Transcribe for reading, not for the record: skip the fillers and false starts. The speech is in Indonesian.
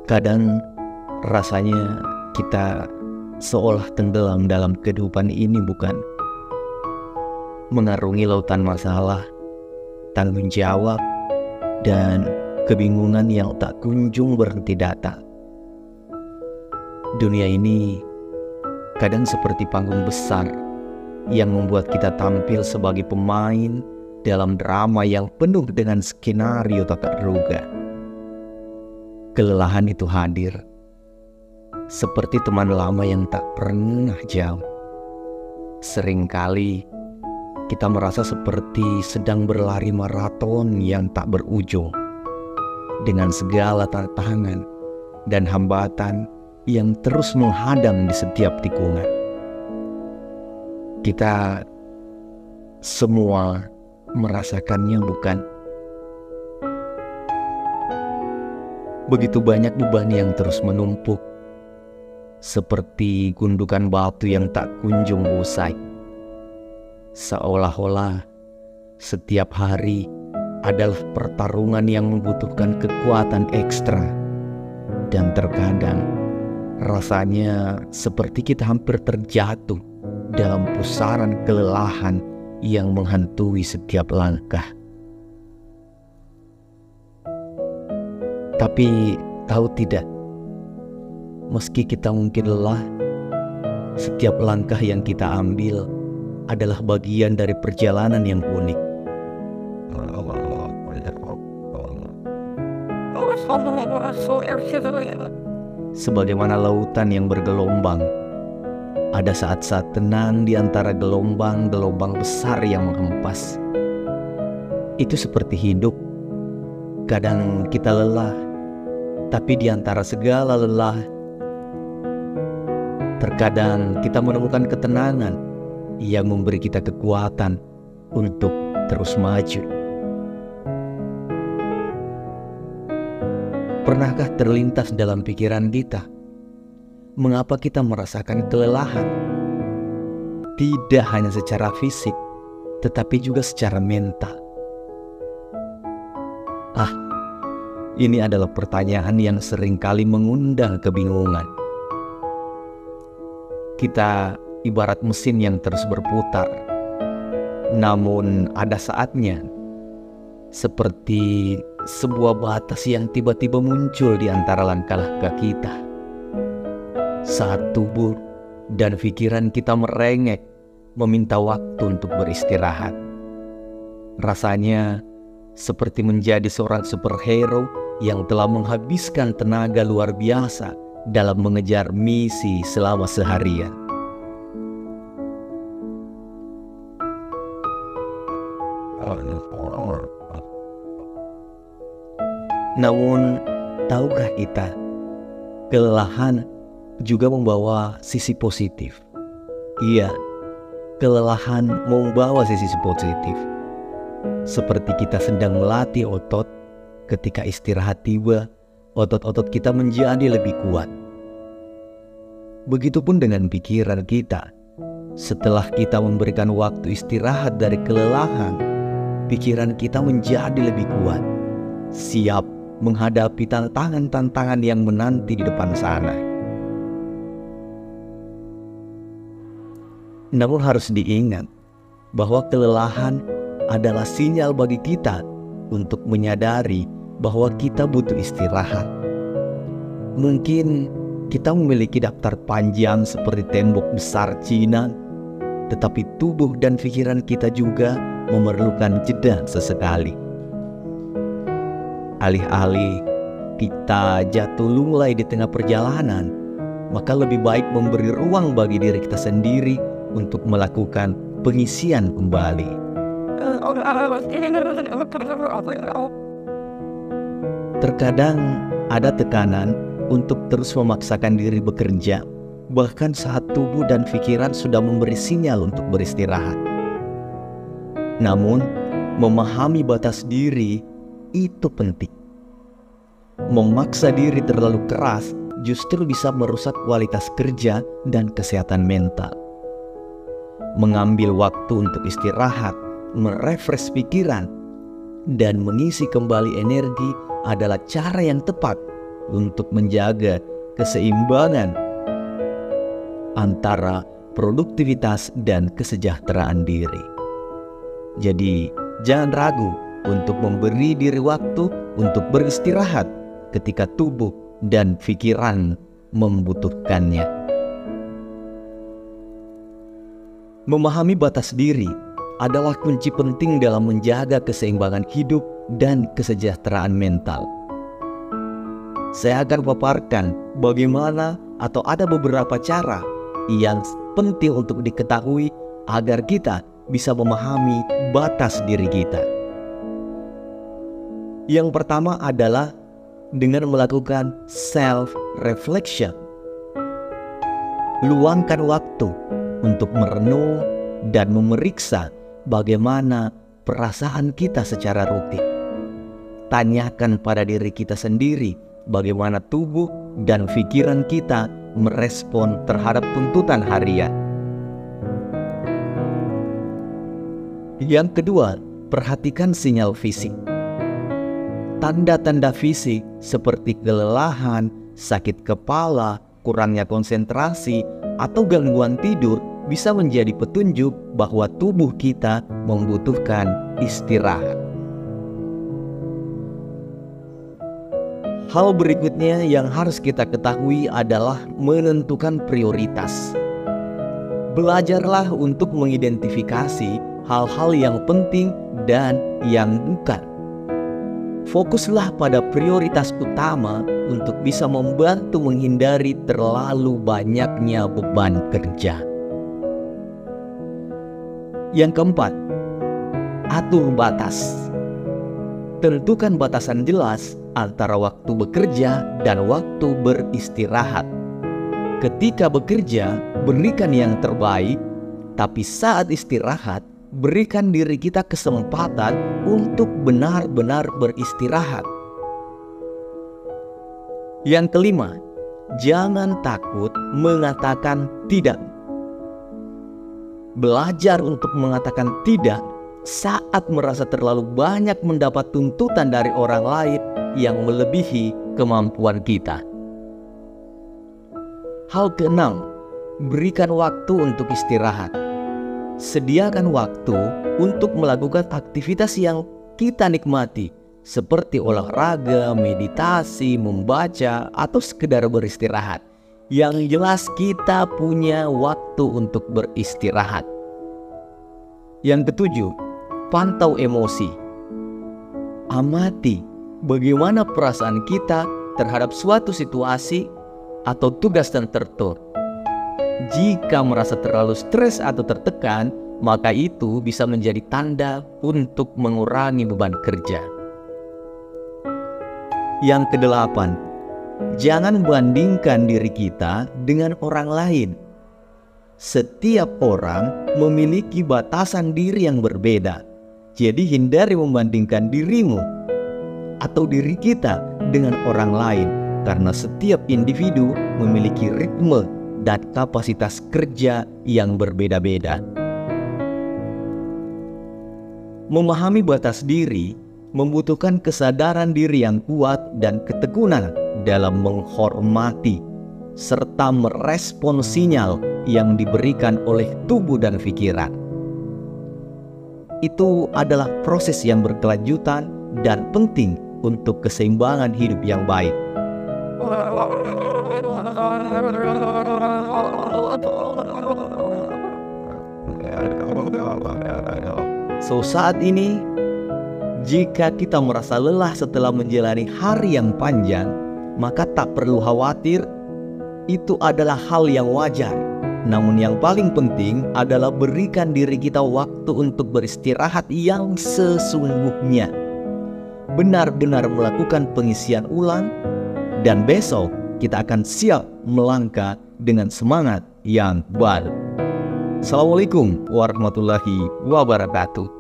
Kadang rasanya kita seolah tenggelam dalam kehidupan ini, bukan? Mengarungi lautan masalah, tanggung jawab, dan kebingungan yang tak kunjung berhenti datang. Dunia ini kadang seperti panggung besar yang membuat kita tampil sebagai pemain dalam drama yang penuh dengan skenario tak terduga. Kelelahan itu hadir, seperti teman lama yang tak pernah jauh. Seringkali kita merasa seperti sedang berlari maraton yang tak berujung, dengan segala tantangan dan hambatan yang terus menghadang di setiap tikungan. Kita semua merasakannya, bukan? Begitu banyak beban yang terus menumpuk, seperti gundukan batu yang tak kunjung usai. Seolah-olah setiap hari adalah pertarungan yang membutuhkan kekuatan ekstra. Dan terkadang rasanya seperti kita hampir terjatuh dalam pusaran kelelahan yang menghantui setiap langkah. Tapi tahu tidak, meski kita mungkin lelah, setiap langkah yang kita ambil adalah bagian dari perjalanan yang unik. Sebagaimana lautan yang bergelombang, ada saat-saat tenang di antara gelombang-gelombang besar yang menghempas. Itu seperti hidup. Kadang kita lelah, tapi di antara segala lelah, terkadang kita menemukan ketenangan yang memberi kita kekuatan untuk terus maju. Pernahkah terlintas dalam pikiran kita, mengapa kita merasakan kelelahan? Tidak hanya secara fisik, tetapi juga secara mental. Ini adalah pertanyaan yang seringkali mengundang kebingungan. Kita ibarat mesin yang terus berputar, namun ada saatnya seperti sebuah batas yang tiba-tiba muncul di antara langkah-langkah kita. Saat tubuh dan pikiran kita merengek, meminta waktu untuk beristirahat. Rasanya seperti menjadi seorang superhero yang telah menghabiskan tenaga luar biasa dalam mengejar misi selama seharian. Namun, tahukah kita, kelelahan juga membawa sisi positif. Iya, kelelahan membawa sisi positif. Seperti kita sedang melatih otot, ketika istirahat tiba, otot-otot kita menjadi lebih kuat. Begitupun dengan pikiran kita. Setelah kita memberikan waktu istirahat dari kelelahan, pikiran kita menjadi lebih kuat, siap menghadapi tantangan-tantangan yang menanti di depan sana. Namun harus diingat bahwa kelelahan adalah sinyal bagi kita untuk menyadari bahwa kita butuh istirahat. Mungkin kita memiliki daftar panjang seperti tembok besar Cina, tetapi tubuh dan pikiran kita juga memerlukan jeda sesekali. Alih-alih kita jatuh lunglai di tengah perjalanan, maka lebih baik memberi ruang bagi diri kita sendiri untuk melakukan pengisian kembali. Terkadang ada tekanan untuk terus memaksakan diri bekerja, bahkan saat tubuh dan pikiran sudah memberi sinyal untuk beristirahat. Namun, memahami batas diri itu penting. Memaksa diri terlalu keras justru bisa merusak kualitas kerja dan kesehatan mental. Mengambil waktu untuk istirahat, merefresh pikiran, dan mengisi kembali energi adalah cara yang tepat untuk menjaga keseimbangan antara produktivitas dan kesejahteraan diri. Jadi, jangan ragu untuk memberi diri waktu untuk beristirahat ketika tubuh dan pikiran membutuhkannya. Memahami batas diri adalah kunci penting dalam menjaga keseimbangan hidup dan kesejahteraan mental. Saya akan paparkan bagaimana atau ada beberapa cara yang penting untuk diketahui agar kita bisa memahami batas diri kita. Yang pertama adalah dengan melakukan self-reflection. Luangkan waktu untuk merenung dan memeriksa bagaimana perasaan kita secara rutin. Tanyakan pada diri kita sendiri bagaimana tubuh dan pikiran kita merespon terhadap tuntutan harian. Yang kedua, perhatikan sinyal fisik. Tanda-tanda fisik seperti kelelahan, sakit kepala, kurangnya konsentrasi, atau gangguan tidur bisa menjadi petunjuk bahwa tubuh kita membutuhkan istirahat. Hal berikutnya yang harus kita ketahui adalah menentukan prioritas. Belajarlah untuk mengidentifikasi hal-hal yang penting dan yang bukan. Fokuslah pada prioritas utama untuk bisa membantu menghindari terlalu banyaknya beban kerja. Yang keempat, atur batas. Tentukan batasan jelas antara waktu bekerja dan waktu beristirahat. Ketika bekerja, berikan yang terbaik, tapi saat istirahat, berikan diri kita kesempatan untuk benar-benar beristirahat. Yang kelima, jangan takut mengatakan tidak. Belajar untuk mengatakan tidak saat merasa terlalu banyak mendapat tuntutan dari orang lain yang melebihi kemampuan kita. Hal keenam, berikan waktu untuk istirahat. Sediakan waktu untuk melakukan aktivitas yang kita nikmati, seperti olahraga, meditasi, membaca, atau sekedar beristirahat. Yang jelas kita punya waktu untuk beristirahat. Yang ketujuh, pantau emosi. Amati bagaimana perasaan kita terhadap suatu situasi atau tugas tertentu. Jika merasa terlalu stres atau tertekan, maka itu bisa menjadi tanda untuk mengurangi beban kerja. Yang kedelapan, jangan bandingkan diri kita dengan orang lain. Setiap orang memiliki batasan diri yang berbeda. Jadi hindari membandingkan dirimu atau diri kita dengan orang lain, karena setiap individu memiliki ritme dan kapasitas kerja yang berbeda-beda. Memahami batas diri membutuhkan kesadaran diri yang kuat dan ketekunan dalam menghormati serta merespon sinyal yang diberikan oleh tubuh dan pikiran. Itu adalah proses yang berkelanjutan dan penting untuk keseimbangan hidup yang baik. So, saat ini, jika kita merasa lelah setelah menjalani hari yang panjang, maka tak perlu khawatir, itu adalah hal yang wajar. Namun yang paling penting adalah berikan diri kita waktu untuk beristirahat yang sesungguhnya. Benar-benar melakukan pengisian ulang, dan besok kita akan siap melangkah dengan semangat yang baru. Assalamualaikum warahmatullahi wabarakatuh.